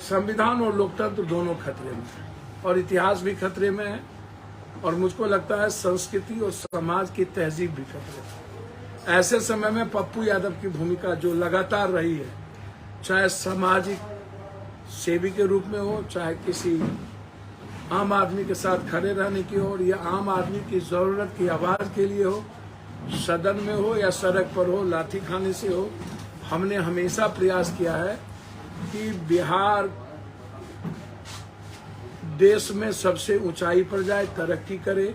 संविधान और लोकतंत्र दोनों खतरे में है और इतिहास भी खतरे में है, और मुझको लगता है संस्कृति और समाज की तहजीब भी खतरे में। ऐसे समय में पप्पू यादव की भूमिका जो लगातार रही है, चाहे सामाजिक सेवी के रूप में हो, चाहे किसी आम आदमी के साथ खड़े रहने की हो, या आम आदमी की जरूरत की आवाज के लिए हो, सदन में हो या सड़क पर हो, लाठी खाने से हो, हमने हमेशा प्रयास किया है कि बिहार देश में सबसे ऊंचाई पर जाए, तरक्की करे,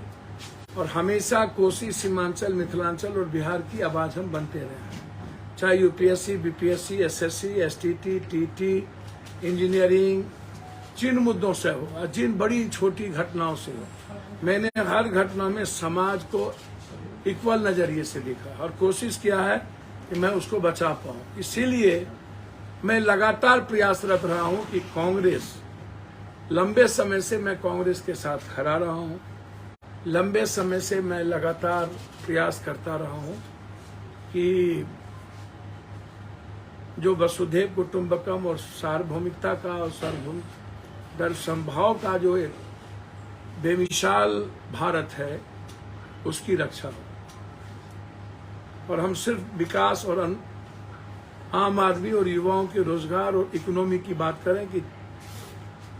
और हमेशा कोसी, सीमांचल, मिथिलांचल और बिहार की आवाज हम बनते रहे। चाहे UPSC, BPSC, SSC, STT, TT, engineering, जिन मुद्दों से हो, जिन बड़ी छोटी घटनाओं से हो, मैंने हर घटना में समाज को इक्वल नजरिए से देखा और कोशिश किया है कि मैं उसको बचा पाऊं। इसीलिए मैं लगातार प्रयासरत रहा हूं कि कांग्रेस, लंबे समय से मैं कांग्रेस के साथ खड़ा रहा हूं, लंबे समय से मैं लगातार प्रयास करता रहा हूं कि जो वसुधैव कुटुंबकम और सार्वभौमिकता का और सार्वभौमिक संभाव का जो एक बेमिसाल भारत है, उसकी रक्षा हो। और हम सिर्फ विकास और आम आदमी और युवाओं के रोजगार और इकोनॉमी की बात करें कि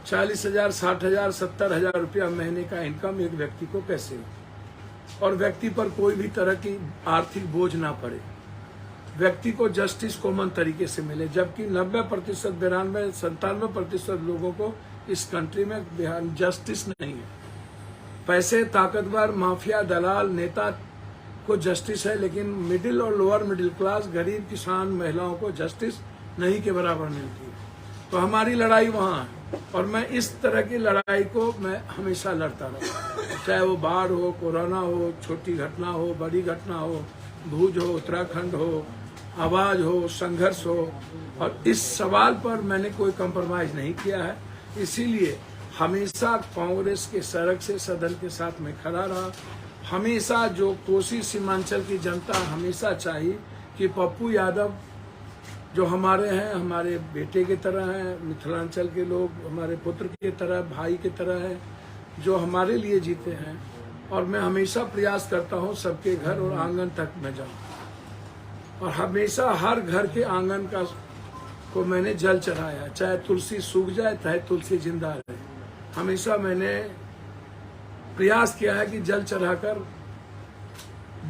40,000, 60,000, 70,000 रुपया महीने का इनकम एक व्यक्ति को कैसे हो, और व्यक्ति पर कोई भी तरह की आर्थिक बोझ ना पड़े, व्यक्ति को जस्टिस कॉमन तरीके से मिले, जबकि 90%, 92, 97% लोगों को इस कंट्री में बिहार जस्टिस नहीं है। पैसे, ताकतवर, माफिया, दलाल, नेता को जस्टिस है, लेकिन मिडिल और लोअर मिडिल क्लास, गरीब, किसान, महिलाओं को जस्टिस नहीं के बराबर मिलती है। तो हमारी लड़ाई वहाँ है, और मैं इस तरह की लड़ाई को मैं हमेशा लड़ता रहा, चाहे वो बाढ़ हो, कोरोना हो, छोटी घटना हो, बड़ी घटना हो, भूज हो, उत्तराखंड हो, आवाज हो, संघर्ष हो, और इस सवाल पर मैंने कोई कंप्रोमाइज नहीं किया है। इसीलिए हमेशा कांग्रेस के सड़क से सदन के साथ में खड़ा रहा। हमेशा जो कोसी सीमांचल की जनता हमेशा चाहिए कि पप्पू यादव जो हमारे हैं, हमारे बेटे की तरह हैं, मिथिलांचल के लोग हमारे पुत्र की तरह, भाई की तरह हैं, जो हमारे लिए जीते हैं। और मैं हमेशा प्रयास करता हूं सबके घर और आंगन तक मैं जाऊं, और हमेशा हर घर के आंगन को मैंने जल चढ़ाया, चाहे तुलसी सूख जाए चाहे तुलसी जिंदा रहे। हमेशा मैंने प्रयास किया है कि जल चढ़ाकर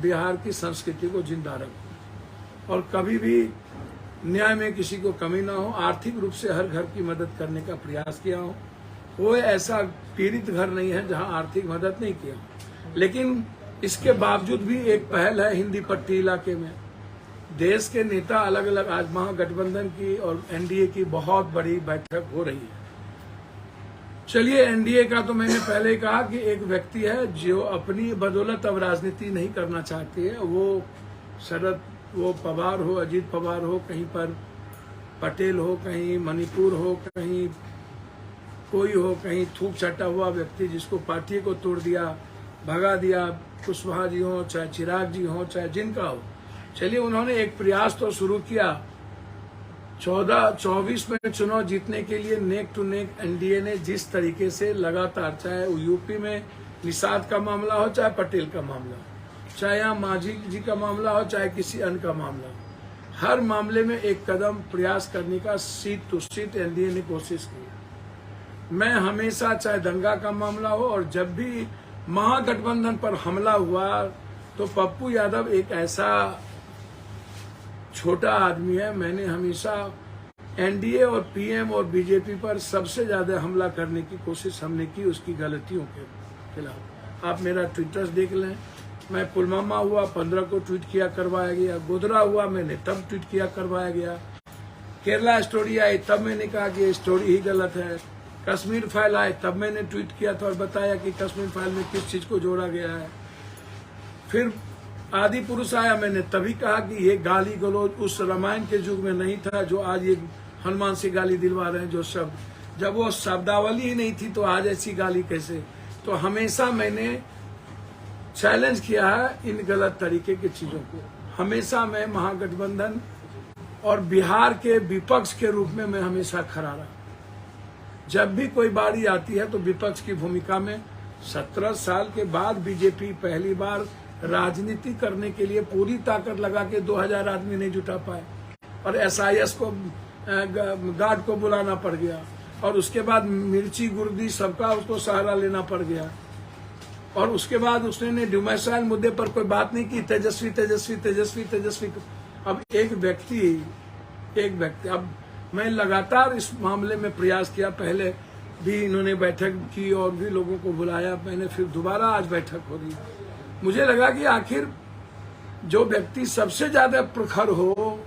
बिहार की संस्कृति को जिंदा रखूं, और कभी भी न्याय में किसी को कमी ना हो, आर्थिक रूप से हर घर की मदद करने का प्रयास किया हो। कोई ऐसा पीड़ित घर नहीं है जहां आर्थिक मदद नहीं किया, लेकिन इसके बावजूद भी एक पहल है हिंदी पट्टी इलाके में। देश के नेता अलग अलग, आज महागठबंधन की और एनडीए की बहुत बड़ी बैठक हो रही है। चलिए, एनडीए का तो मैंने पहले कहा कि एक व्यक्ति है जो अपनी बदौलत अब राजनीति नहीं करना चाहती है। वो पवार हो, अजीत पवार हो, कहीं पर पटेल हो, कहीं मणिपुर हो, कहीं कोई हो, कहीं थूक छटा हुआ व्यक्ति जिसको पार्टी को तोड़ दिया, भगा दिया, कुशवाहा जी हो, चाहे चिराग जी हो, चाहे जिनका हो। चलिए, उन्होंने एक प्रयास तो शुरू किया। 24 में चुनाव जीतने के लिए नेक टू नेक एनडीए ने जिस तरीके से लगातार, चाहे यूपी में निषाद का मामला हो, चाहे पटेल का मामला हो, चाहे यहाँ मांझी जी का मामला हो, चाहे किसी अन्य का मामला हो, हर मामले में एक कदम प्रयास करने का सीट टू सीट एनडीए ने कोशिश की। मैं हमेशा, चाहे दंगा का मामला हो, और जब भी महागठबंधन पर हमला हुआ तो पप्पू यादव एक ऐसा छोटा आदमी है, मैंने हमेशा एनडीए और पीएम और बीजेपी पर सबसे ज्यादा हमला करने की कोशिश हमने की, उसकी गलतियों के खिलाफ। आप मेरा ट्विटर्स देख लें, मैं पुलवामा हुआ 15 को ट्वीट किया, करवाया गया। गोधरा हुआ मैंने तब ट्वीट किया, करवाया गया। केरला स्टोरी आई तब मैंने कहा कि स्टोरी ही गलत है। कश्मीर फाइल आए तब मैंने ट्वीट किया था और बताया कि कश्मीर फाइल में किस चीज को जोड़ा गया है। फिर आदि पुरुष आया, मैंने तभी कहा कि ये गाली गलौज उस रामायण के युग में नहीं था जो आज ये हनुमान से गाली दिलवा रहे हैं। जो शब्द, जब वो शब्दावली ही नहीं थी तो आज ऐसी गाली कैसे। तो हमेशा मैंने चैलेंज किया है इन गलत तरीके की चीजों को। हमेशा मैं महागठबंधन और बिहार के विपक्ष के रूप में मैं हमेशा खड़ा रहा। जब भी कोई बारी आती है तो विपक्ष की भूमिका में 17 साल के बाद बीजेपी पहली बार राजनीति करने के लिए पूरी ताकत लगा के 2000 आदमी नहीं जुटा पाए और एसआईएस को गार्ड को बुलाना पड़ गया और उसके बाद मिर्ची गुर्दी सबका उसको सहारा लेना पड़ गया और उसके बाद उसने डोमिसाइल मुद्दे पर कोई बात नहीं की। तेजस्वी तेजस्वी तेजस्वी तेजस्वी। अब एक व्यक्ति अब मैं लगातार इस मामले में प्रयास किया, पहले भी इन्होंने बैठक की और भी लोगों को बुलाया, मैंने फिर दोबारा आज बैठक हो रही। मुझे लगा कि आखिर जो व्यक्ति सबसे ज्यादा प्रखर हो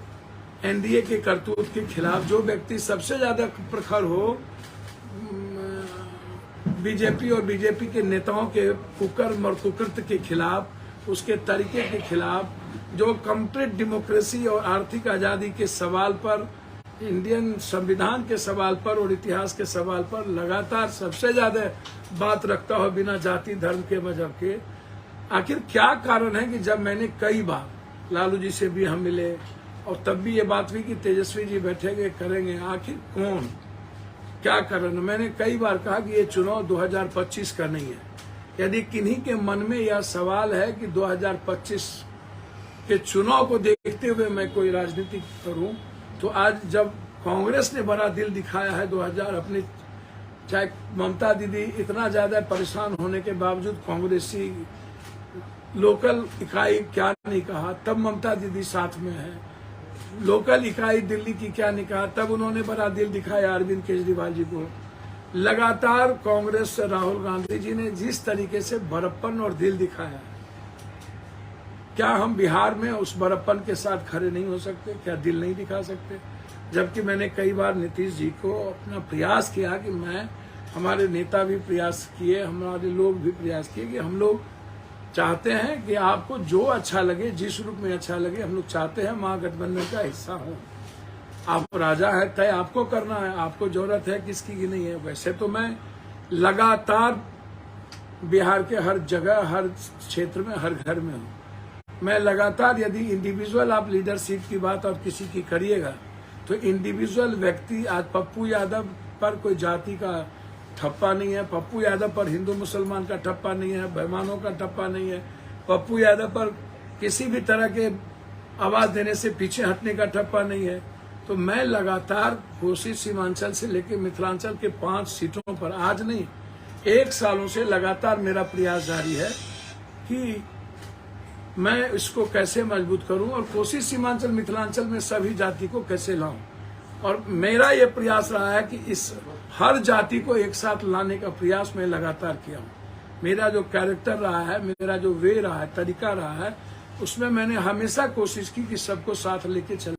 एनडीए के करतूत के खिलाफ, जो व्यक्ति सबसे ज्यादा प्रखर हो बीजेपी और बीजेपी के नेताओं के कुकर्म और कुकृत्य के खिलाफ, उसके तरीके के खिलाफ, जो कंप्लीट डेमोक्रेसी और आर्थिक आजादी के सवाल पर, इंडियन संविधान के सवाल पर और इतिहास के सवाल पर लगातार सबसे ज्यादा बात रखता हो बिना जाति धर्म के मजहब के, आखिर क्या कारण है कि जब मैंने कई बार लालू जी से भी हम मिले और तब भी ये बात हुई कि तेजस्वी जी बैठेंगे करेंगे, आखिर कौन क्या कारण है? मैंने कई बार कहा कि ये चुनाव 2025 का नहीं है। यदि किन्हीं के मन में यह सवाल है कि 2025 के चुनाव को देखते हुए मैं कोई राजनीति करूं, तो आज जब कांग्रेस ने बड़ा दिल दिखाया है 2000 अपनी, चाहे ममता दीदी इतना ज्यादा परेशान होने के बावजूद कांग्रेसी लोकल इकाई क्या नहीं कहा, तब ममता दीदी साथ में है। लोकल इकाई दिल्ली की क्या नहीं कहा, तब उन्होंने बड़ा दिल दिखाया अरविंद केजरीवाल जी को। लगातार कांग्रेस से राहुल गांधी जी ने जिस तरीके से बड़प्पन और दिल दिखाया, क्या हम बिहार में उस बड़प्पन के साथ खड़े नहीं हो सकते? क्या दिल नहीं दिखा सकते? जबकि मैंने कई बार नीतीश जी को अपना प्रयास किया कि मैं, हमारे नेता भी प्रयास किए, हमारे लोग भी प्रयास किए कि हम लोग चाहते हैं कि आपको जो अच्छा लगे, जिस रूप में अच्छा लगे, हम लोग चाहते हैं महागठबंधन का हिस्सा हो। आप राजा है, तय आपको करना है, आपको जरूरत है किसकी की नहीं है। वैसे तो मैं लगातार बिहार के हर जगह, हर क्षेत्र में, हर घर में हूँ। मैं लगातार, यदि इंडिविजुअल आप लीडरशिप की बात और किसी की करिएगा तो इंडिविजुअल व्यक्ति, आज पप्पू यादव पर कोई जाति का ठप्पा नहीं है, पप्पू यादव पर हिंदू मुसलमान का ठप्पा नहीं है, बेईमानों का ठप्पा नहीं है, पप्पू यादव पर किसी भी तरह के आवाज देने से पीछे हटने का ठप्पा नहीं है। तो मैं लगातार कोसी सीमांचल से लेकर मिथिलांचल के 5 सीटों पर, आज नहीं 1 सालों से लगातार मेरा प्रयास जारी है कि मैं इसको कैसे मजबूत करूं और कोसी सीमांचल मिथिलांचल में सभी जाति को कैसे लाऊं। और मेरा ये प्रयास रहा है कि इस हर जाति को एक साथ लाने का प्रयास मैं लगातार किया हूँ। मेरा जो कैरेक्टर रहा है, मेरा जो वे रहा है, तरीका रहा है, उसमें मैंने हमेशा कोशिश की कि सबको साथ लेके चले।